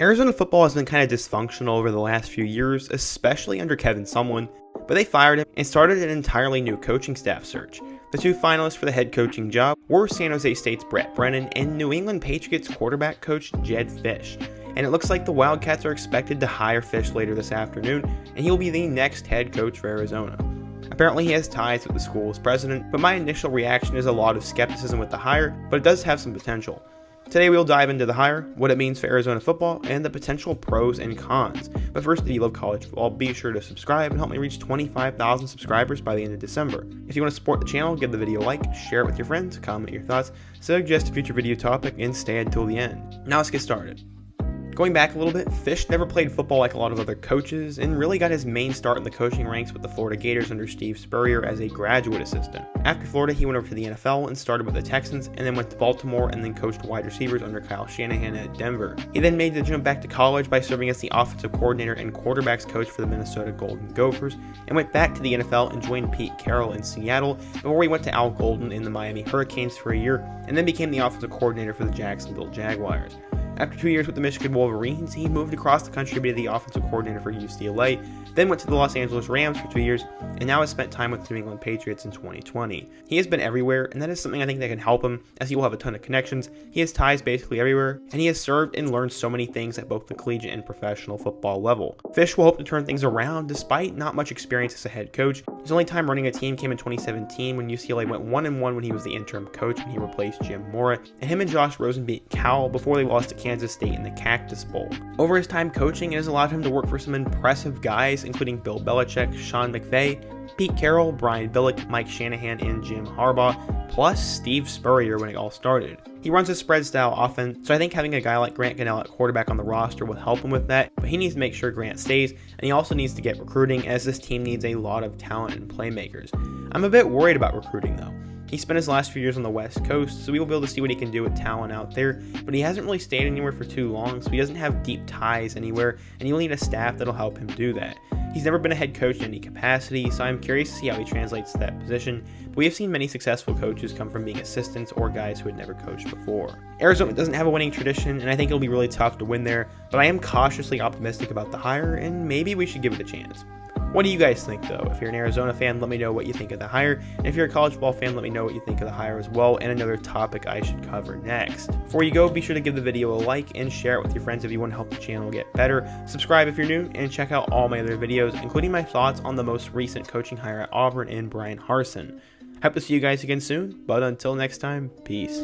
Arizona football has been kind of dysfunctional over the last few years, especially under Kevin Sumlin, but they fired him and started an entirely new coaching staff search. The two finalists for the head coaching job were San Jose State's Brett Brennan and New England Patriots quarterback coach Jedd Fisch, and it looks like the Wildcats are expected to hire Fisch later this afternoon, and he will be the next head coach for Arizona. Apparently he has ties with the school's president, but my initial reaction is a lot of skepticism with the hire, but it does have some potential. Today we'll dive into the hire, what it means for Arizona football, and the potential pros and cons. But first, if you love college football, be sure to subscribe and help me reach 25,000 subscribers by the end of December. If you want to support the channel, give the video a like, share it with your friends, comment your thoughts, suggest a future video topic, and stay until the end. Now let's get started. Going back a little bit, Fisch never played football like a lot of other coaches and really got his main start in the coaching ranks with the Florida Gators under Steve Spurrier as a graduate assistant. After Florida, he went over to the NFL and started with the Texans, and then went to Baltimore and then coached wide receivers under Kyle Shanahan at Denver. He then made the jump back to college by serving as the offensive coordinator and quarterbacks coach for the Minnesota Golden Gophers, and went back to the NFL and joined Pete Carroll in Seattle before he went to Al Golden in the Miami Hurricanes for a year, and then became the offensive coordinator for the Jacksonville Jaguars. After 2 years with the Michigan Wolverines, he moved across the country to be the offensive coordinator for UCLA, then went to the Los Angeles Rams for 2 years, and now has spent time with the New England Patriots in 2020. He has been everywhere, and that is something I think that can help him, as he will have a ton of connections. He has ties basically everywhere, and he has served and learned so many things at both the collegiate and professional football level. Fisch will hope to turn things around despite not much experience as a head coach. His only time running a team came in 2017 when UCLA went 1-1 when he was the interim coach when he replaced Jim Mora, and him and Josh Rosen beat Cal before they lost to Kansas State in the Cactus Bowl. Over his time coaching, it has allowed him to work for some impressive guys, including Bill Belichick, Sean McVay, Pete Carroll, Brian Billick, Mike Shanahan, and Jim Harbaugh, plus Steve Spurrier when it all started. He runs a spread-style offense, so I think having a guy like Grant Gunnell at quarterback on the roster will help him with that, but he needs to make sure Grant stays, and he also needs to get recruiting, as this team needs a lot of talent and playmakers. I'm a bit worried about recruiting, though. He spent his last few years on the West Coast, so we will be able to see what he can do with talent out there, but he hasn't really stayed anywhere for too long, so he doesn't have deep ties anywhere, and you'll need a staff that'll help him do that. He's never been a head coach in any capacity, so I'm curious to see how he translates to that position, but we have seen many successful coaches come from being assistants or guys who had never coached before. Arizona doesn't have a winning tradition, and I think it'll be really tough to win there, but I am cautiously optimistic about the hire, and maybe we should give it a chance. What do you guys think, though? If you're an Arizona fan, let me know what you think of the hire. And if you're a college football fan, let me know what you think of the hire as well, and another topic I should cover next. Before you go, be sure to give the video a like and share it with your friends if you want to help the channel get better. Subscribe if you're new, and check out all my other videos, including my thoughts on the most recent coaching hire at Auburn and Brian Harsin. I hope to see you guys again soon, but until next time, peace.